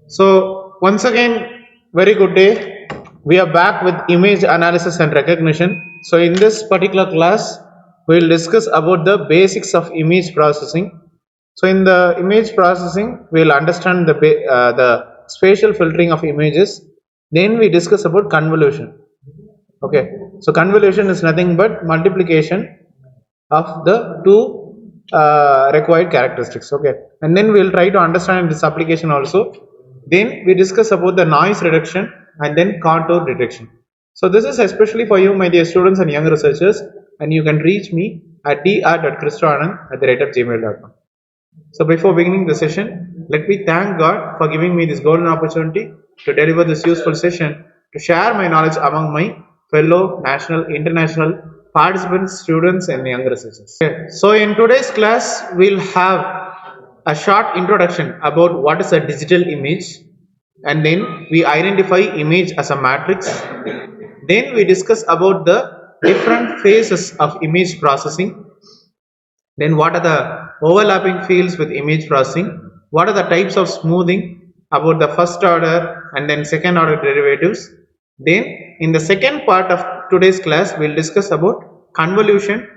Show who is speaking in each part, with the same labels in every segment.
Speaker 1: So once again, very good day. We are back with image analysis and recognition. So in this particular class, we will discuss about the basics of image processing. So in the image processing, we will understand the spatial filtering of images. Then we discuss about convolution. Okay. So convolution is nothing but multiplication of the two required characteristics. Okay, and then we will try to understand this application also. Then we discuss about the noise reduction and then contour detection. So this is especially for you, my dear students and young researchers, and you can reach me at dr.christoananth@gmail.com. So before beginning the session, let me thank God for giving me this golden opportunity to deliver this useful session, to share my knowledge among my fellow national, international participants, students and young researchers. Okay. So in today's class, we'll have a short introduction about what is a digital image, and then we identify image as a matrix. Then we discuss about the different phases of image processing. Then what are the overlapping fields with image processing? What are the types of smoothing about the first order and then second order derivatives? Then in the second part of today's class, we'll discuss about convolution,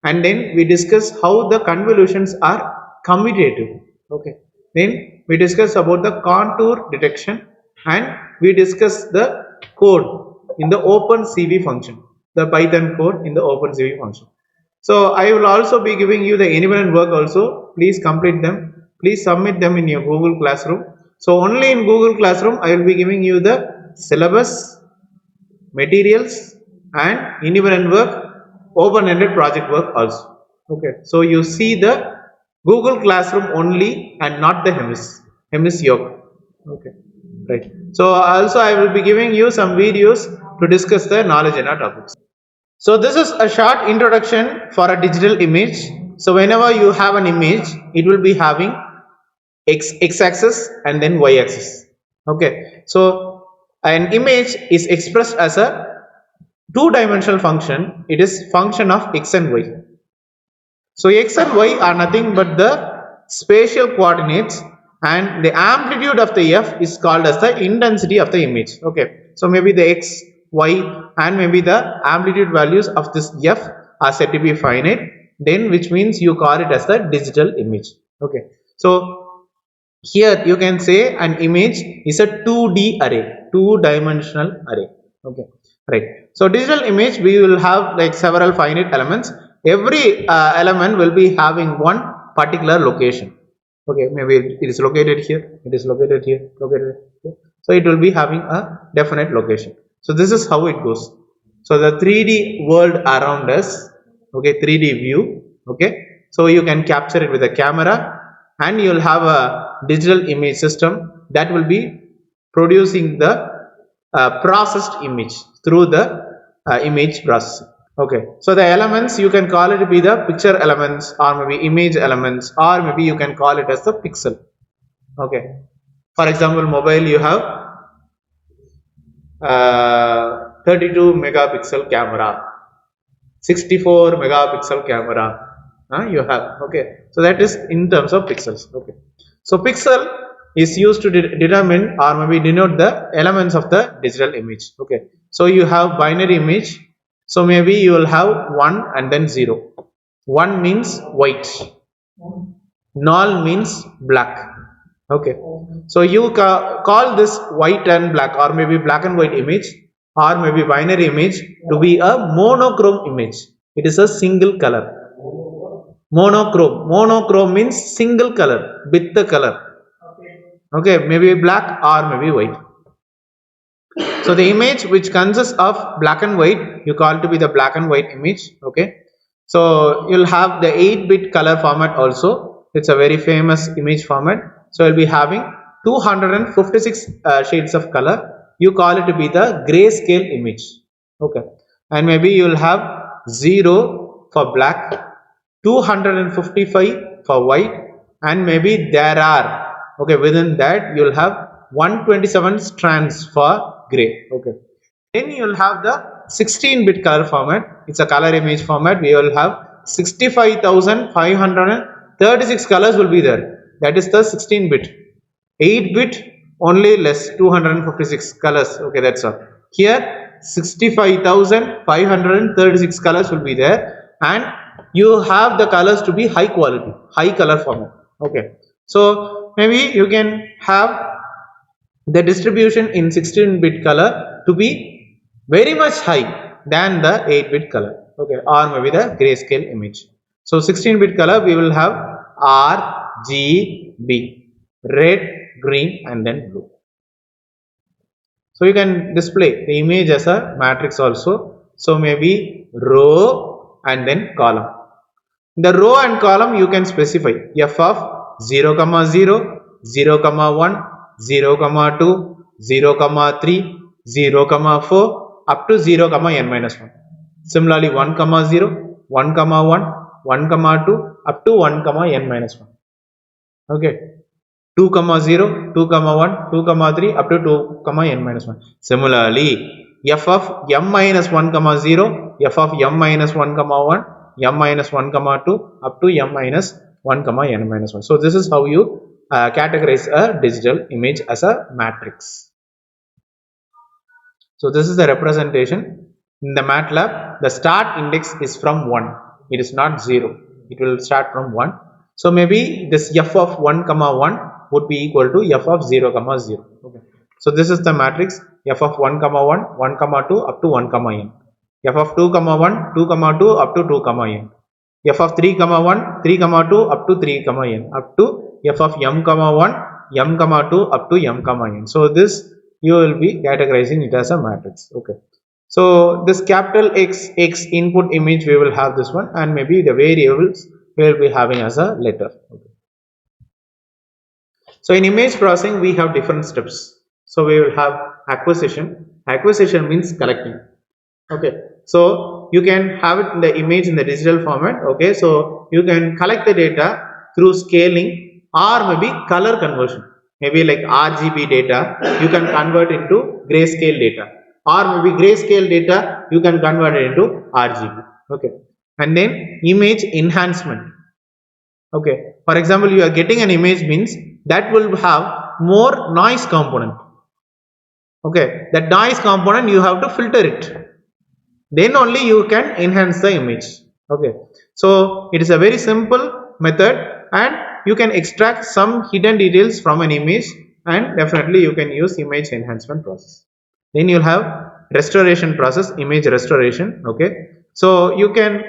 Speaker 1: and then we discuss how the convolutions are commutative. Okay. Then we discuss about the contour detection, and we discuss the code in the OpenCV function, the Python code in the OpenCV function. So I will also be giving you the independent work also. Please complete them. Please submit them in your Google Classroom. So only in Google Classroom I will be giving you the syllabus, materials and independent work, open-ended project work also. Okay. So you see the Google Classroom only and not the Hemis Yoga. Okay. Right. So also I will be giving you some videos to discuss the knowledge in our topics. So this is a short introduction for a digital image. So whenever you have an image, it will be having x-axis and then y-axis. Okay. So an image is expressed as a two-dimensional function. It is function of x and y. So x and y are nothing but the spatial coordinates, and the amplitude of the f is called as the intensity of the image. Okay. So maybe the x, y and maybe the amplitude values of this f are said to be finite, then which means you call it as the digital image. Okay. So here you can say an image is a 2D array, two-dimensional array. Okay. Right. So digital image, we will have like several finite elements. Every element will be having one particular location. Okay, maybe it is located here, it is located here, located here. So it will be having a definite location. So this is how it goes. So the 3D world around us, okay, 3D view, okay. So you can capture it with a camera, and you will have a digital image system that will be producing the processed image through the image processing. Okay, so the elements, you can call it be the picture elements or maybe image elements, or maybe you can call it as the pixel. Okay, for example, mobile, you have 32 megapixel camera, 64 megapixel camera, you have. Okay, so that is in terms of pixels. Okay, so pixel is used to determine or maybe denote the elements of the digital image. Okay, so you have binary image. So maybe you will have 1 and then 0. 1 means white, null means black. Okay, so you call this white and black or maybe black and white image or maybe binary image to be a monochrome image. It is a single color. Monochrome means single color, with the color. Okay, maybe black or maybe white. So the image which consists of black and white, you call to be the black and white image. Okay, so you'll have the 8-bit color format also. It's a very famous image format. So you'll be having 256 shades of color. You call it to be the grayscale image. Okay, and maybe you'll have 0 for black, 255 for white, and maybe there are, okay, within that you'll have 127 strands for gray. Okay, then you'll have the 16-bit color format. It's a color image format. We will have 65,536 colors will be there. That is the 16-bit. 8-bit only less 256 colors. Okay, that's all. Here 65,536 colors will be there, and you have the colors to be high quality, high color format. Okay, so maybe you can have the distribution in 16-bit color to be very much high than the 8-bit color. Okay, or maybe the grayscale image. So 16-bit color we will have RGB, red, green, and then blue. So you can display the image as a matrix also. So maybe row and then column. The row and column you can specify f of 0, 0, 0, 1, 0, 2, 0, 3, 0, 4 up to 0, n minus 1. Similarly 1, 0, 1, 1, 1, 2 up to 1, n minus 1. Okay. 2, 0, 2, 1, 2, 3 up to 2, n minus 1. Similarly, f of m minus 1, 0, f of m minus 1, 1, m minus 1, 2 up to m minus 1, n minus 1. So this is how you categorize a digital image as a matrix. So this is the representation. In the MATLAB, the start index is from 1. It is not 0. It will start from 1. So maybe this f of 1, 1 would be equal to f of 0, 0. Okay. So this is the matrix f of 1, 1, 1, 2 up to 1, n. f of 2, 1, 2, 2 up to 2, n. f of 3, 1, 3, 2 up to 3, n. Up to f of m, 1, m, 2 up to m, n. So this you will be categorizing it as a matrix. Okay. So this capital X input image we will have this one, and maybe the variables we will be having as a letter. Okay. So in image processing we have different steps. So we will have acquisition. Acquisition means collecting. Okay. So you can have it in the image in the digital format. Okay. So you can collect the data through scaling or maybe color conversion. Maybe like RGB data you can convert into grayscale data, or maybe grayscale data you can convert it into RGB. Okay. And then image enhancement. Okay. For example, you are getting an image means that will have more noise component. Okay. That noise component you have to filter it. Then only you can enhance the image. Okay. So it is a very simple method, and you can extract some hidden details from an image, and definitely you can use image enhancement process. Then you'll have restoration process, image restoration. Okay. So you can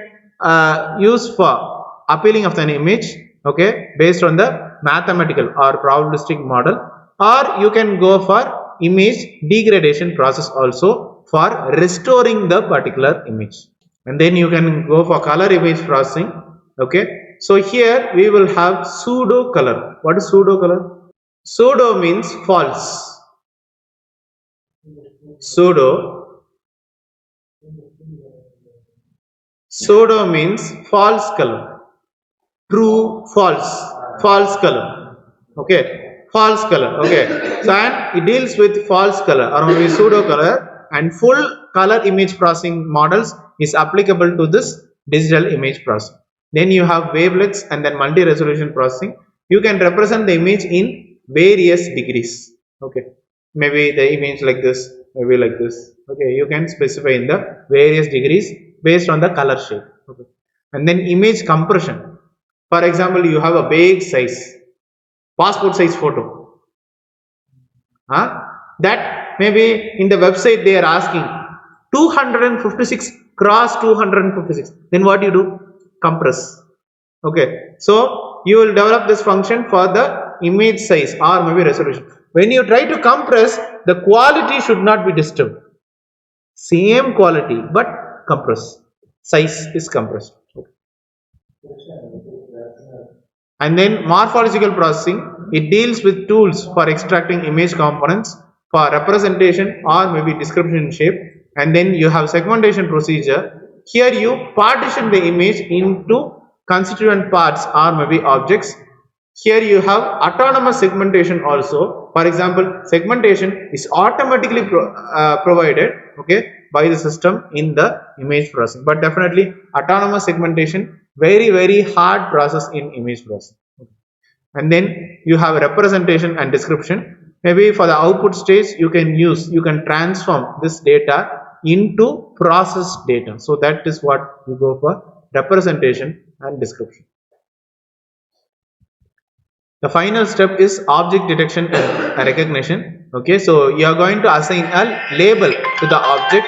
Speaker 1: use for appealing of an image, okay, based on the mathematical or probabilistic model, or you can go for image degradation process also for restoring the particular image. And then you can go for color image processing. Okay. So here we will have pseudo color. What is pseudo color? Pseudo means false. Pseudo means false color. True, false color. Okay. False color. Okay. So and it deals with false color or maybe pseudo color, and full color image processing models is applicable to this digital image processing. Then you have wavelets and then multi-resolution processing. You can represent the image in various degrees. Okay. Maybe the image like this, maybe like this. Okay. You can specify in the various degrees based on the color shade. Okay. And then image compression. For example, you have a big size, passport size photo. That maybe in the website they are asking 256 cross 256. Then what you do? Compress. Okay. So you will develop this function for the image size or maybe resolution. When you try to compress, the quality should not be disturbed. Same quality but compress. Size is compressed. Okay. And then morphological processing, it deals with tools for extracting image components for representation or maybe description shape. And then you have segmentation procedure. Here you partition the image into constituent parts or maybe objects. Here you have autonomous segmentation also. For example, segmentation is automatically provided, okay, by the system in the image processing. But definitely autonomous segmentation, very hard process in image processing. Okay. And then you have representation and description. Maybe for the output stage, you can transform this data into processed data. So that is what we go for, representation and description. The final step is object detection and recognition. Okay, so you are going to assign a label to the object.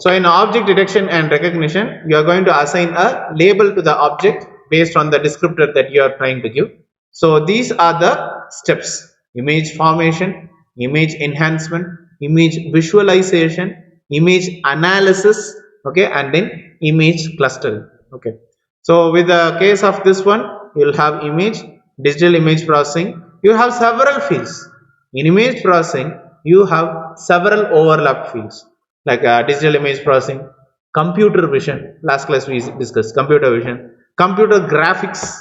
Speaker 1: So in object detection and recognition, you are going to assign a label to the object based on the descriptor that you are trying to give. So these are the steps: image formation, image enhancement, image visualization, image analysis, okay, and then image clustering. Okay. So with the case of this one, you will have image, digital image processing. You have several fields. In image processing, you have several overlap fields like digital image processing, computer vision. Last class we discussed computer vision, computer graphics,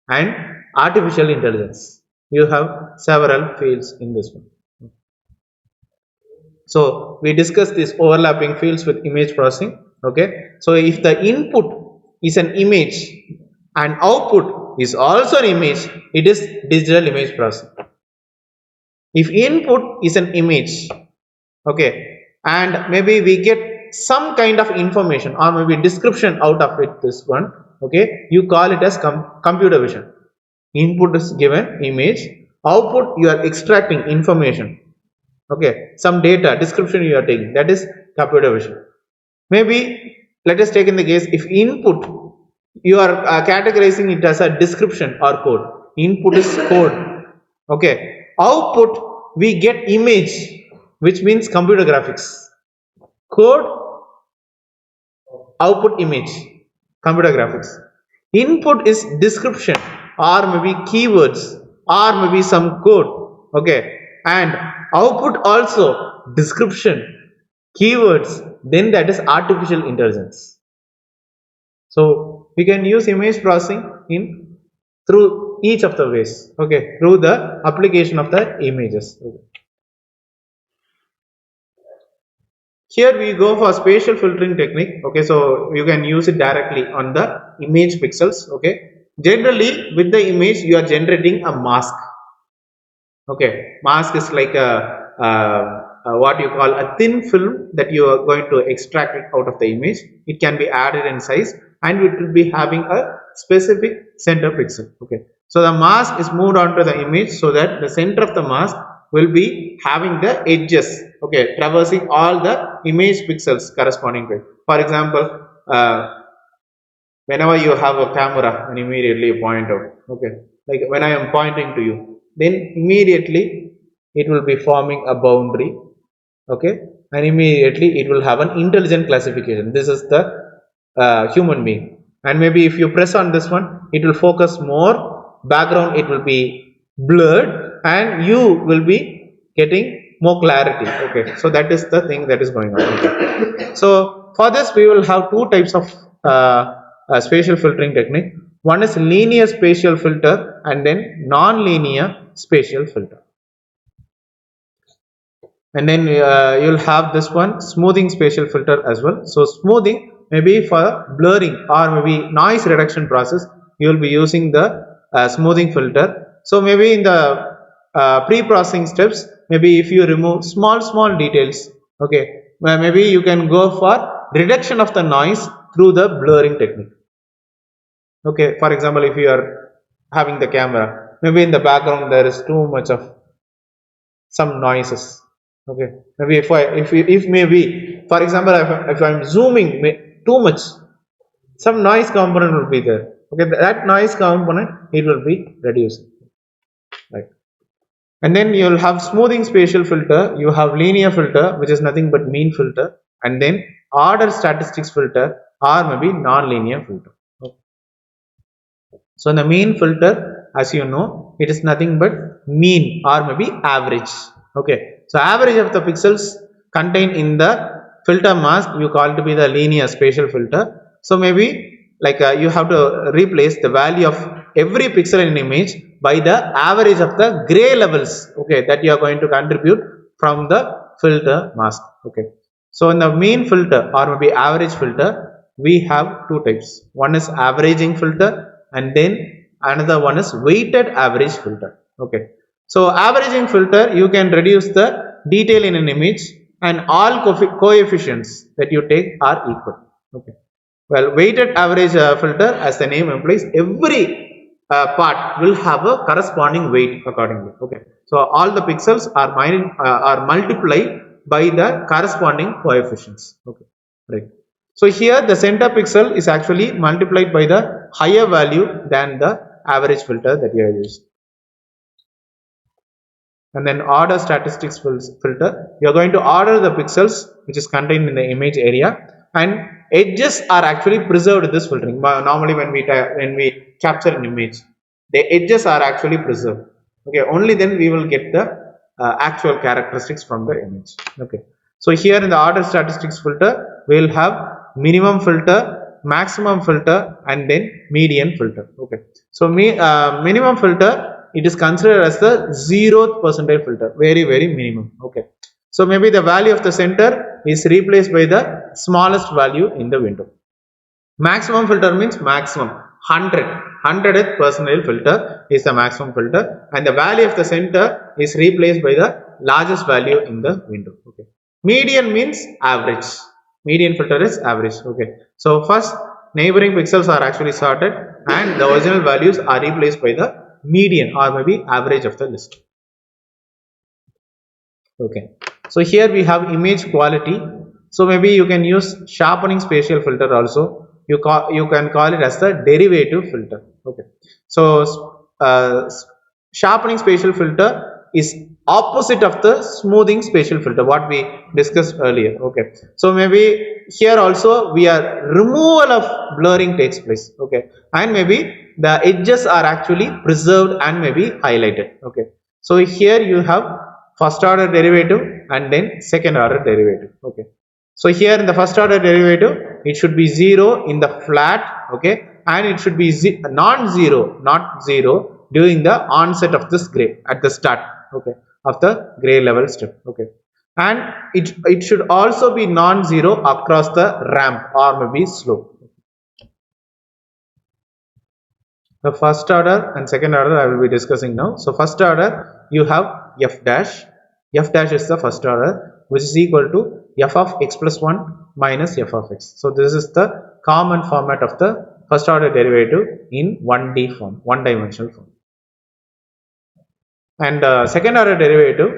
Speaker 1: and artificial intelligence. You have several fields in this one. So we discussed these overlapping fields with image processing. Okay. So if the input is an image and output is also an image, it is digital image processing. If input is an image, okay, and maybe we get some kind of information or maybe description out of it, this one, okay, you call it as computer vision. Input is given image, output you are extracting information, okay, some data description you are taking, that is computer vision. Maybe let us take in the case if input you are categorizing it as a description or code. Input is code, okay. Output we get image, which means computer graphics. Code, output image, computer graphics. Input is description or maybe keywords or maybe some code, okay, and output also description, keywords, then that is artificial intelligence. So we can use image processing in through each of the ways, okay, through the application of the images. Okay. Here we go for spatial filtering technique. Okay, so you can use it directly on the image pixels. Okay, generally with the image you are generating a mask. Okay, mask is like what you call a thin film that you are going to extract it out of the image. It can be added in size and it will be having a specific center pixel. Okay, so the mask is moved onto the image so that the center of the mask will be having the edges, okay, traversing all the image pixels corresponding to it. For example, whenever you have a camera and immediately you point out, okay, like when I am pointing to you, then immediately it will be forming a boundary, okay, and immediately it will have an intelligent classification. This is the human being, and maybe if you press on this one, it will focus more, background it will be blurred, and you will be getting more clarity. Okay, so that is the thing that is going on. Okay. So for this we will have two types of spatial filtering technique. One is linear spatial filter and then non-linear spatial filter. And then you'll have this one smoothing spatial filter as well. So smoothing maybe for blurring or maybe noise reduction process, you will be using the smoothing filter. So maybe in the pre-processing steps, maybe if you remove small details, okay, maybe you can go for reduction of the noise through the blurring technique. Okay, for example, if you are having the camera, maybe in the background there is too much of some noises. Okay, maybe if maybe for example if I'm zooming too much, some noise component will be there. Okay, that noise component it will be reduced, right? And then you'll have smoothing spatial filter, you have linear filter which is nothing but mean filter, and then order statistics filter or maybe non-linear filter. Okay. So the mean filter, as you know, it is nothing but mean or maybe average. Okay, so average of the pixels contained in the filter mask you call to be the linear spatial filter. So maybe like you have to replace the value of every pixel in an image by the average of the gray levels, okay, that you are going to contribute from the filter mask. Okay, so in the mean filter or maybe average filter we have two types. One is averaging filter and then another one is weighted average filter. Okay. So averaging filter, you can reduce the detail in an image and all coefficients that you take are equal. Okay. Well, weighted average filter, as the name implies, every part will have a corresponding weight accordingly. Okay. So all the pixels are multiplied by the corresponding coefficients. Okay. Right. So here the center pixel is actually multiplied by the higher value than the average filter that you have used. And then order statistics filter, you are going to order the pixels which is contained in the image area, and edges are actually preserved in this filtering. Normally when we capture an image, the edges are actually preserved. Okay, only then we will get the actual characteristics from the image. Okay, so here in the order statistics filter, we will have minimum filter, maximum filter, and then median filter. Okay, so minimum filter, it is considered as the 0th percentile filter, very minimum. Okay, so maybe the value of the center is replaced by the smallest value in the window. Maximum filter means maximum 100th percentile filter is the maximum filter, and the value of the center is replaced by the largest value in the window. Okay, median means average. Median filter is average. Okay, so first neighboring pixels are actually sorted and the original values are replaced by the median or maybe average of the list. Okay, so here we have image quality. So maybe you can use sharpening spatial filter also. You can call it as the derivative filter. Okay, so sharpening spatial filter is opposite of the smoothing spatial filter, what we discussed earlier. Okay, so maybe here also we are removal of blurring takes place. Okay, and maybe the edges are actually preserved and maybe highlighted. Okay, so here you have first order derivative and then second order derivative. Okay, so here in the first order derivative, it should be 0 in the flat. Okay, and it should be non-zero, not 0 during the onset of this gray at the start. Okay, of the gray level step. Okay, and it should also be non-zero across the ramp or maybe slope. The first order and second order I will be discussing now. So first order, you have f dash. F dash is the first order, which is equal to f of x plus 1 minus f of x. So this is the common format of the first order derivative in 1D form, one dimensional form. And second order derivative,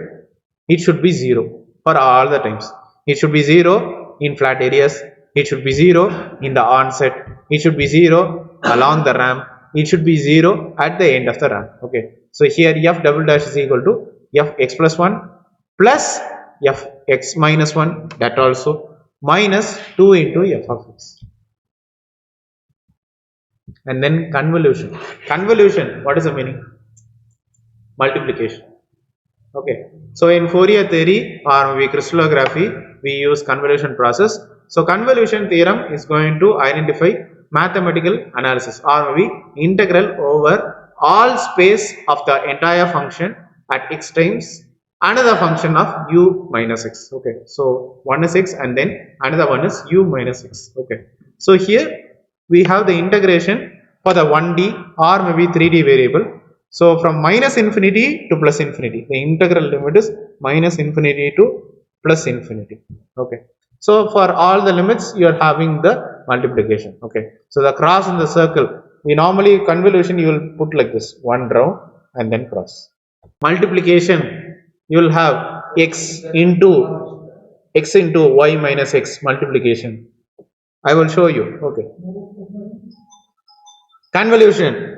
Speaker 1: it should be 0 for all the times. It should be 0 in flat areas. It should be 0 in the onset. It should be 0 along the ramp. It should be 0 at the end of the ramp. Okay, so here f double dash is equal to f x plus 1 plus f x minus 1, that also, minus 2 into f of x. And then convolution. Convolution, what is the meaning? Multiplication. Okay, so in Fourier theory or maybe crystallography, we use convolution process. So convolution theorem is going to identify mathematical analysis or maybe integral over all space of the entire function at x times another function of u minus x. Okay, so one is x and then another one is u minus x. Okay, so here we have the integration for the 1D or maybe 3D variable. So from minus infinity to plus infinity, the integral limit is minus infinity to plus infinity. Okay, so for all the limits you are having the multiplication. Okay, so the cross in the circle, we normally convolution you will put like this, one round and then cross. Multiplication, you will have x into y minus x multiplication. I will show you. Okay, convolution,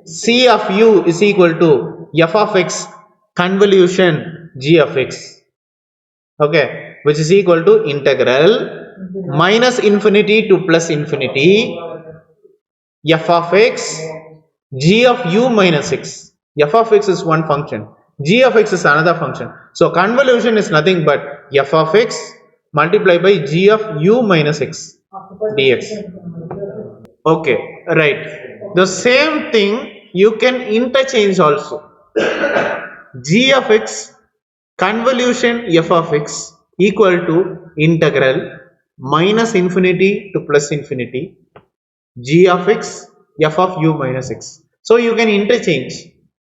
Speaker 1: C of u is equal to f of x convolution g of x. Okay, which is equal to integral minus infinity to plus infinity f of x g of u minus x. F of x is one function, g of x is another function. So convolution is nothing but f of x multiplied by g of u minus x dx. Okay, right. The same thing you can interchange also. G of x convolution f of x equal to integral minus infinity to plus infinity g of x f of u minus x. So you can interchange.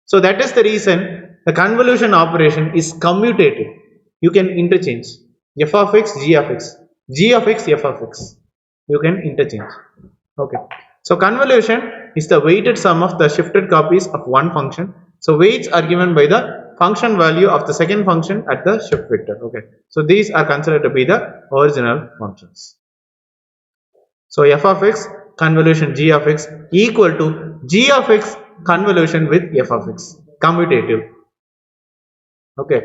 Speaker 1: So that is the reason the convolution operation is commutative. You can interchange f of x, g of x, g of x, f of x. You can interchange. Okay. So convolution is the weighted sum of the shifted copies of one function. So weights are given by the function value of the second function at the shift vector. Okay. So these are considered to be the original functions. So f of x convolution g of x equal to g of x convolution with f of x, commutative. Okay.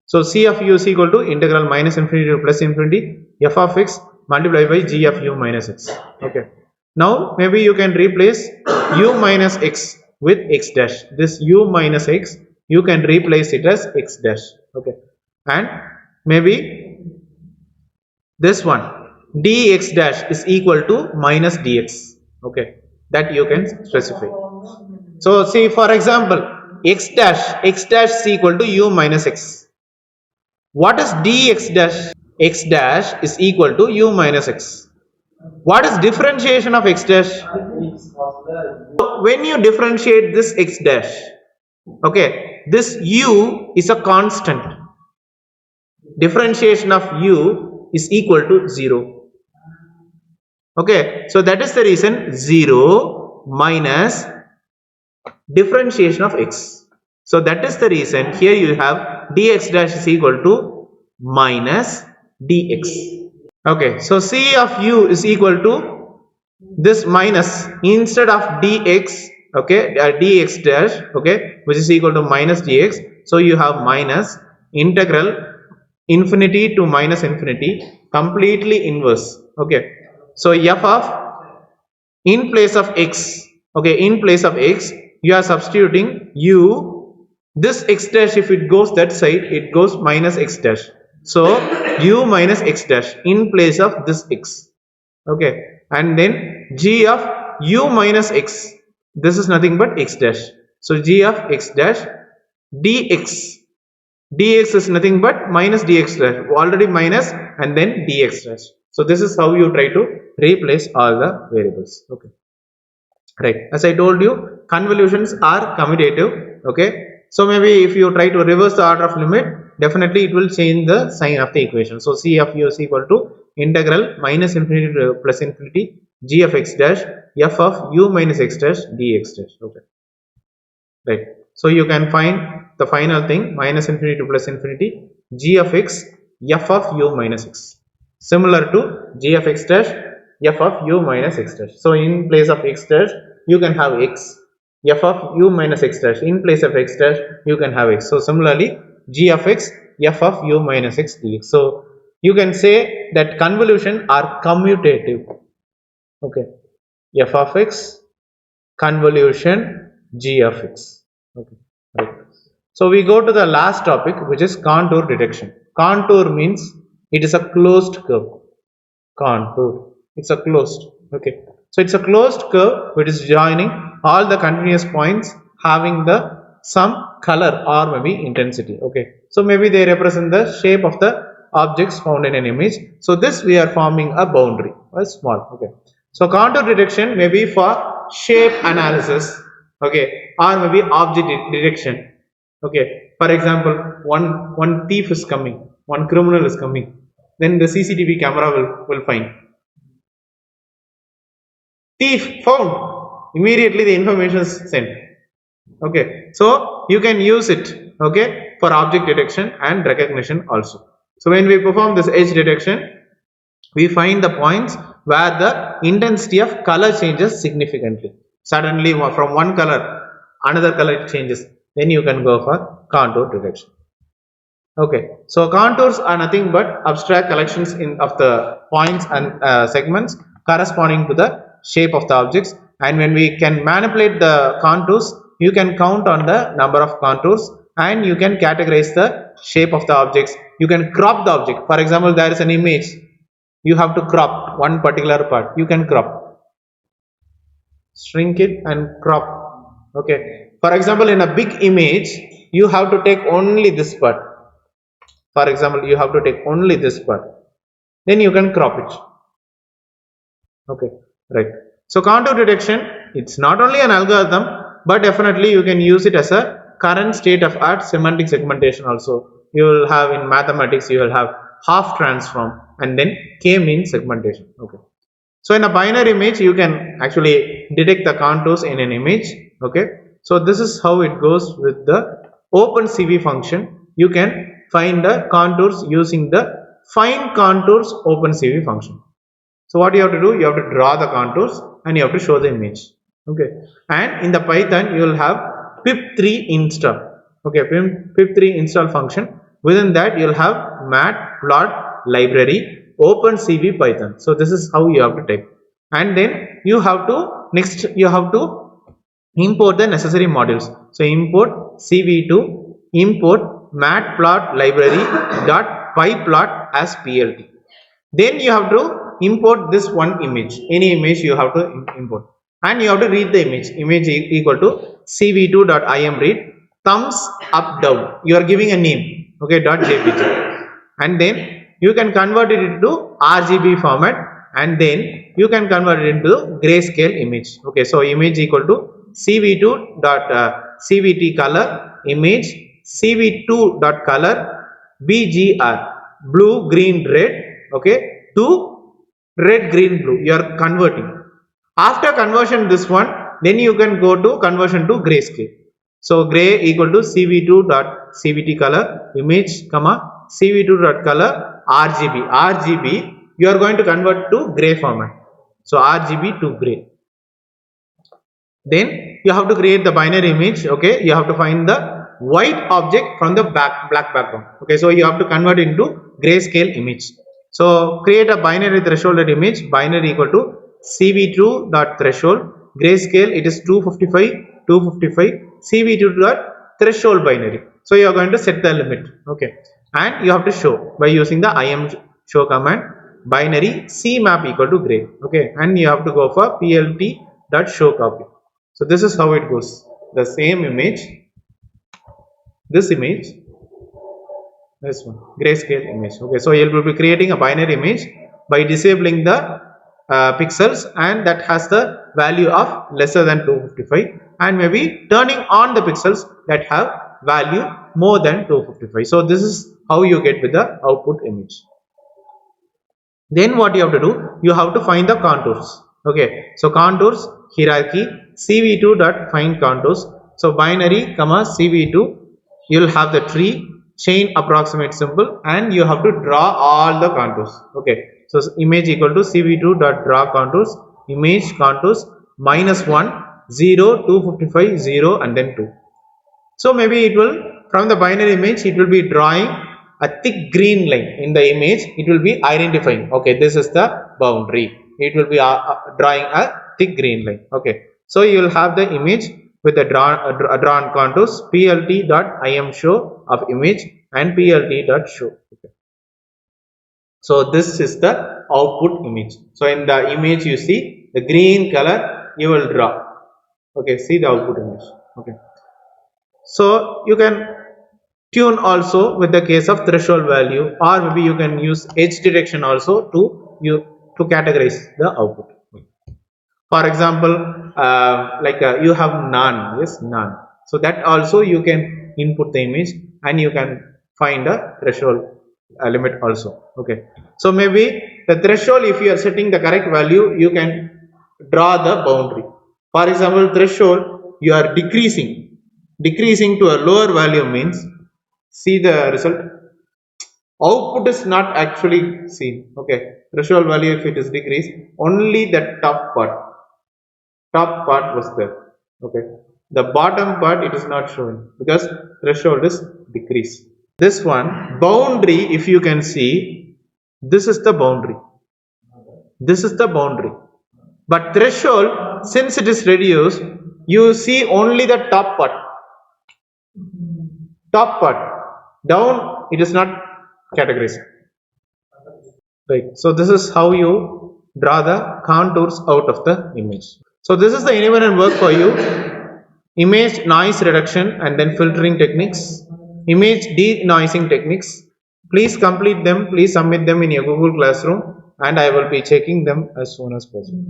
Speaker 1: So c of u is equal to integral minus infinity to plus infinity f of x multiplied by g of u minus x. Okay. Now maybe you can replace u minus x with x dash. This u minus x you can replace it as x dash. Okay. And maybe this one dx dash is equal to minus dx. Okay. That you can specify. So see, for example, x dash is equal to u minus x. What is dx dash? X dash is equal to u minus x. What is differentiation of x dash? When you differentiate this x dash, okay, this u is a constant. Differentiation of u is equal to 0. Okay, so that is the reason 0 minus differentiation of x. So that is the reason here you have dx dash is equal to minus dx. Okay, so c of u is equal to this minus instead of dx, okay, dx dash, okay, which is equal to minus dx. So you have minus integral infinity to minus infinity, completely inverse. Okay, so f of in place of x, okay, in place of x you are substituting u. This x dash, if it goes that side, it goes minus x dash. So u minus x dash in place of this x. Okay, and then g of u minus x, this is nothing but x dash. So g of x dash dx, dx is nothing but minus dx dash, already minus, and then dx dash. So this is how you try to replace all the variables. Okay, right, as I told you, convolutions are commutative. Okay, so maybe if you try to reverse the order of limit, definitely it will change the sign of the equation. So c of u is equal to integral minus infinity to plus infinity g of x dash f of u minus x dash dx dash. Okay, right, so you can find the final thing minus infinity to plus infinity g of x f of u minus x, similar to g of x dash f of u minus x dash. So in place of x dash you can have x, f of u minus x dash, in place of x dash you can have x. So similarly g of x f of u minus x dx. So you can say that convolution are commutative. Okay, f of x convolution g of x. Okay, right. So we go to the last topic, which is contour detection. Contour means it is a closed curve. Contour, it's a closed. Okay, so it's a closed curve which is joining all the continuous points having the some color or maybe intensity. Okay, so maybe they represent the shape of the objects found in an image. So this we are forming a boundary, a small. Okay, so contour detection may be for shape analysis, okay, or maybe object detection. Okay, for example, one thief is coming, one criminal is coming, then the CCTV camera will find thief found, immediately the information is sent. Okay, so you can use it, okay, for object detection and recognition also. So when we perform this edge detection, we find the points where the intensity of color changes significantly. Suddenly from one color another color changes, then you can go for contour detection. Okay, so contours are nothing but abstract collections of the points and segments corresponding to the shape of the objects, and when we can manipulate the contours, you can count on the number of contours and you can categorize the shape of the objects. You can crop the object. For example, there is an image, you have to crop one particular part, you can crop, shrink it and crop. Okay, for example, in a big image you have to take only this part. For example, you have to take only this part, then you can crop it. Okay, right. So contour detection it's not only an algorithm, but definitely you can use it as a current state of art semantic segmentation also. You will have in mathematics, you will have half transform and then k-means segmentation. Okay. So in a binary image, you can actually detect the contours in an image. Okay. So this is how it goes with the OpenCV function. You can find the contours using the find contours OpenCV function. So what you have to do, you have to draw the contours and you have to show the image. Okay. And in the Python, you will have pip3 install. Okay, pip3 install function. Within that, you will have matplot library OpenCV Python. So this is how you have to type. And then you have to next you have to import the necessary modules. So import cv2, import matplot library dot pyplot as plt. Then you have to import this one image, any image you have to import, and you have to read the image equal to cv2.imread thumbs up down, you are giving a name, okay, .jpg, and then you can convert it into RGB format, and then you can convert it into grayscale image. Okay, so image equal to cv2.cvt color image cv2.color bgr blue green red, okay, to red green blue, you are converting. After conversion this one, then you can go to conversion to grayscale. So gray equal to cv2.cvt color image comma cv2.color rgb you are going to convert to gray format. So RGB to gray. Then you have to create the binary image. Okay, you have to find the white object from the black background. Okay, so you have to convert into grayscale image. So create a binary thresholded image. Binary equal to cv2 dot threshold grayscale, it is 255 cv2 dot threshold binary. So you are going to set the limit. Okay, and you have to show by using the im show command binary c map equal to gray. Okay, and you have to go for plt dot show copy. So this is how it goes. The same image, this image, this one, grayscale image. Okay, so you will be creating a binary image by disabling the pixels, and that has the value of lesser than 255, and maybe turning on the pixels that have value more than 255. So this is how you get with the output image. Then what you have to do, you have to find the contours. Okay, so contours hierarchy cv2 dot find contours. So binary comma cv2, you will have the tree chain approximate symbol, and you have to draw all the contours. Okay, so image equal to cv2 dot draw contours image contours -1 0 255 0 and then 2. So maybe it will, from the binary image, it will be drawing a thick green line in the image. It will be identifying, okay, this is the boundary. It will be drawing a thick green line. Okay, so you will have the image with the drawn contours plt.im show of image and plt.show. Okay. So this is the output image. So in the image you see the green color, you will draw. Okay, see the output image. Okay, so you can tune also with the case of threshold value, or maybe you can use edge detection also to categorize the output. For example, you have none, yes, none. So that also you can input the image and you can find a threshold limit also. Okay, so maybe the threshold, if you are setting the correct value, you can draw the boundary. For example, threshold, you are decreasing to a lower value means, see the result, output is not actually seen. Okay, threshold value, if it is decreased, only the top part was there. Okay, the bottom part it is not showing because threshold is decreased. This one boundary, if you can see, this is the boundary, but threshold, since it is reduced, you see only the top part, down it is not categorized, right? So this is how you draw the contours out of the image. So this is the independent work for you. Image noise reduction and then filtering techniques, image denoising techniques. Please complete them, please submit them in your Google Classroom, and I will be checking them as soon as possible.